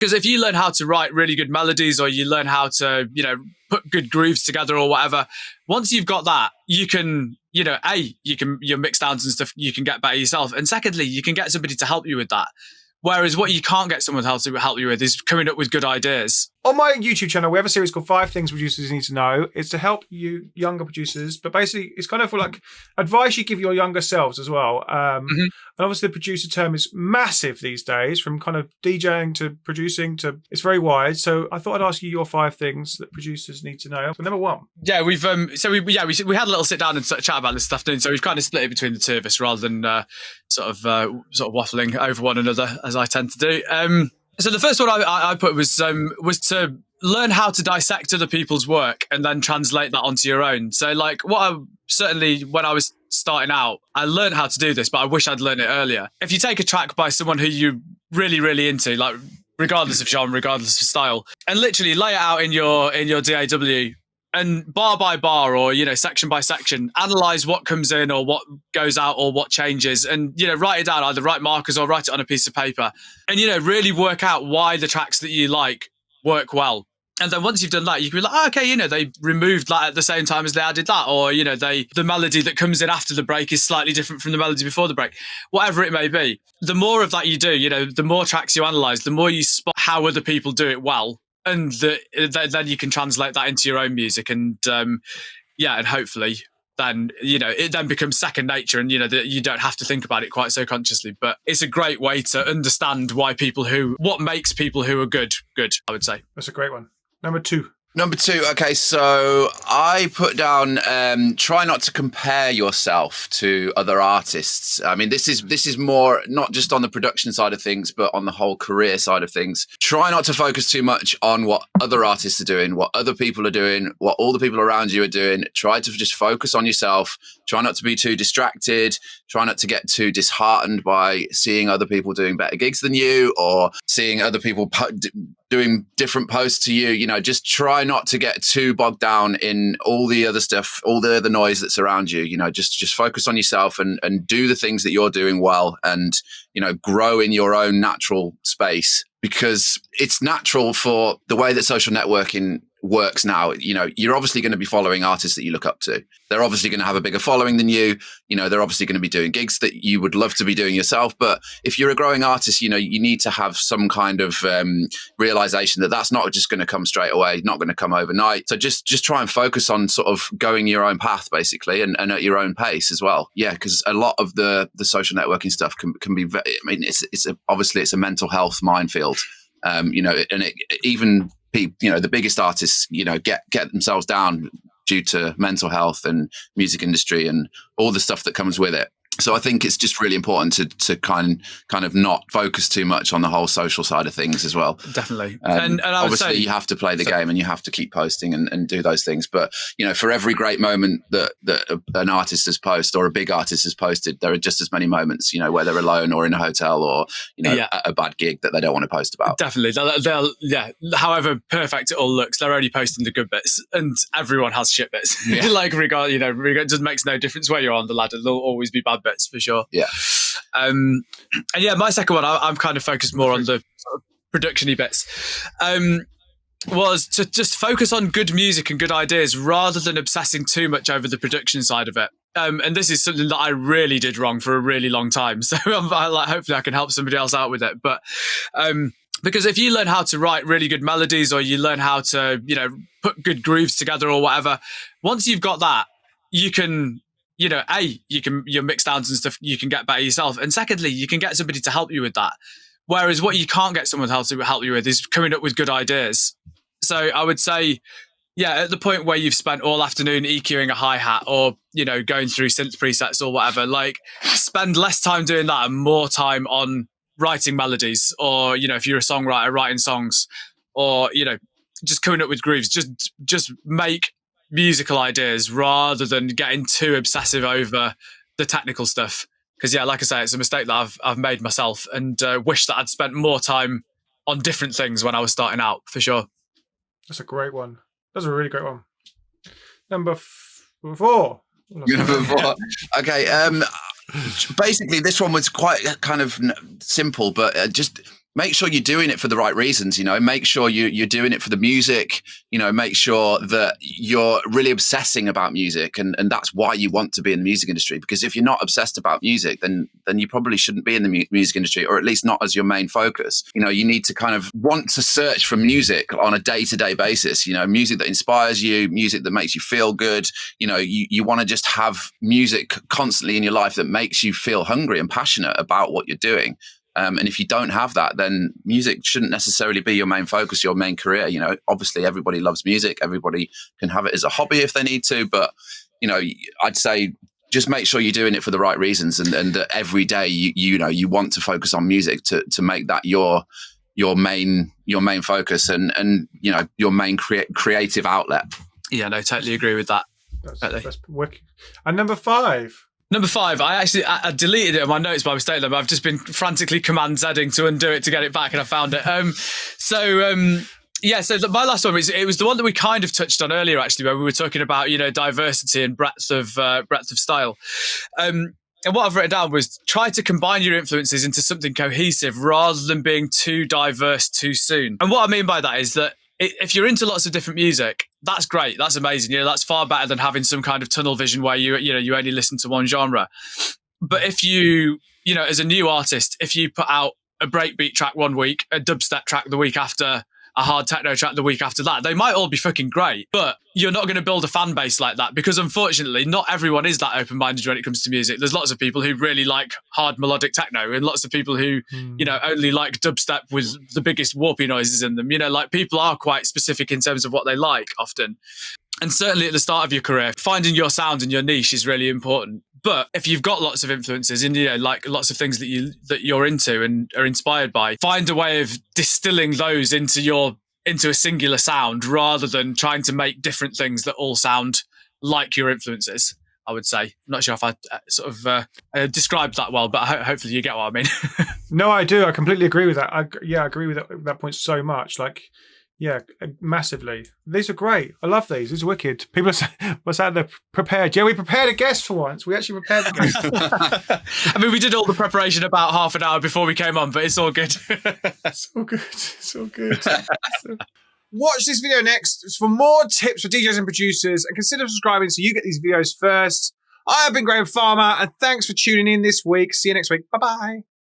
Because if you learn how to write really good melodies, or you learn how to, put good grooves together or whatever, once you've got that, you can, your mix downs and stuff, you can get better yourself. And secondly, you can get somebody to help you with that. Whereas what you can't get someone else to help you with is coming up with good ideas. On my YouTube channel, we have a series called 5 Things Producers Need to Know. It's to help you younger producers, but basically it's kind of like advice you give your younger selves as well. And obviously the producer term is massive these days, from kind of DJing to producing to, it's very wide. So I thought I'd ask you your 5 things that producers need to know. So number 1. Yeah, we had a little sit down and sort of chat about this stuff, so we've kind of split it between the two of us rather than sort of waffling over one another as I tend to do. So the first one I put was to learn how to dissect other people's work and then translate that onto your own. So like certainly when I was starting out, I learned how to do this, but I wish I'd learned it earlier. If you take a track by someone who you're really, really into, like regardless of genre, regardless of style, and literally lay it out in your DAW, and bar by bar, or section by section, analyze what comes in or what goes out or what changes, and write it down, either write markers or write it on a piece of paper, and really work out why the tracks that you like work well. And then once you've done that, you can be like, okay, they removed that at the same time as they added that, or the melody that comes in after the break is slightly different from the melody before the break, whatever it may be. The more of that you do, the more tracks you analyze, the more you spot how other people do it well. And then you can translate that into your own music, and and hopefully then it then becomes second nature, and you don't have to think about it quite so consciously. But it's a great way to understand what makes people who are good. I would say that's a great one. Number 2. Okay, so I put down try not to compare yourself to other artists. I mean, this is more not just on the production side of things, but on the whole career side of things. Try not to focus too much on what other artists are doing, what other people are doing, what all the people around you are doing. Try to just focus on yourself. Try not to be too distracted. Try not to get too disheartened by seeing other people doing better gigs than you, or seeing other people doing different posts to you. Just try not to get too bogged down in all the other stuff, all the other noise that's around you. Just focus on yourself and do the things that you're doing well, and grow in your own natural space, because it's natural for the way that social networking works now. You're obviously going to be following artists that you look up to. They're obviously going to have a bigger following than you. They're obviously going to be doing gigs that you would love to be doing yourself. But if you're a growing artist, you need to have some kind of realization that that's not just going to come straight away, not going to come overnight. So just try and focus on sort of going your own path, basically, and at your own pace as well. Yeah, because a lot of the social networking stuff can be very, obviously it's a mental health minefield. Even people, the biggest artists, get themselves down due to mental health and music industry and all the stuff that comes with it. So I think it's just really important to kind of not focus too much on the whole social side of things as well. Definitely. And I would obviously say, you have to play the game, and you have to keep posting and do those things. But, for every great moment that an artist has posted, or a big artist has posted, there are just as many moments, where they're alone or in a hotel, or, a bad gig that they don't want to post about. Definitely. They'll however perfect it all looks, they're only posting the good bits, and everyone has shit bits. Yeah. It just makes no difference where you're on the ladder. There'll always be bad bits for sure. Yeah. And my second one, I'm kind of focused more on the production-y bits, was to just focus on good music and good ideas rather than obsessing too much over the production side of it. And this is something that I really did wrong for a really long time. So hopefully I can help somebody else out with it. But because if you learn how to write really good melodies, or you learn how to, put good grooves together or whatever, once you've got that, you can your mix downs and stuff, you can get better yourself. And secondly, you can get somebody to help you with that. Whereas what you can't get someone else to help you with is coming up with good ideas. So I would say, at the point where you've spent all afternoon EQing a hi-hat, or, going through synth presets or whatever, spend less time doing that and more time on writing melodies, or, if you're a songwriter, writing songs, or, just coming up with grooves. Just make musical ideas rather than getting too obsessive over the technical stuff. Because like I say, it's a mistake that I've made myself, and wish that I'd spent more time on different things when I was starting out, for sure. That's a great one. That's a really great one. Number 4. Number 4. Okay. Basically, this one was quite kind of simple, but just make sure you're doing it for the right reasons, make sure you're doing it for the music, make sure that you're really obsessing about music. And that's why you want to be in the music industry, because if you're not obsessed about music, then you probably shouldn't be in the music industry, or at least not as your main focus. You need to kind of want to search for music on a day-to-day basis, music that inspires you, music that makes you feel good. You want to just have music constantly in your life that makes you feel hungry and passionate about what you're doing. And if you don't have that, then music shouldn't necessarily be your main focus, your main career. Obviously everybody loves music. Everybody can have it as a hobby if they need to. But, I'd say just make sure you're doing it for the right reasons, and that every day, you want to focus on music to make that your main focus and your main creative outlet. Yeah, no, totally agree with that. That's working. And number 5. Number 5, I deleted it in my notes by mistake, but I've just been frantically Command-Zing to undo it to get it back, and I found it. So my last one it was the one that we kind of touched on earlier, actually, where we were talking about diversity and breadth of style. And what I've written down was try to combine your influences into something cohesive rather than being too diverse too soon. And what I mean by that is that if you're into lots of different music, that's great. That's amazing. That's far better than having some kind of tunnel vision where you only listen to one genre. But if you as a new artist, if you put out a breakbeat track one week, a dubstep track the week after, a hard techno track the week after that, they might all be fucking great, but you're not going to build a fan base like that, because unfortunately not everyone is that open-minded when it comes to music. There's lots of people who really like hard melodic techno, and lots of people who only like dubstep with the biggest warpy noises in them. People are quite specific in terms of what they like often. And certainly at the start of your career, finding your sound and your niche is really important. But if you've got lots of influences and lots of things that you're into and are inspired by, find a way of distilling those into a singular sound, rather than trying to make different things that all sound like your influences, I would say. I'm not sure if I described that well, but hopefully you get what I mean. No, I do. I completely agree with that. I agree with that point so much. Yeah, massively. These are great. I love these. These are wicked. People are saying they're prepared. Yeah, we prepared a guest for once. We actually prepared the guest. I mean, we did all the preparation about half an hour before we came on, but it's all good. It's all good. It's all good. Watch this video next for more tips for DJs and producers, and consider subscribing so you get these videos first. I have been Graham Farmer, and thanks for tuning in this week. See you next week. Bye-bye.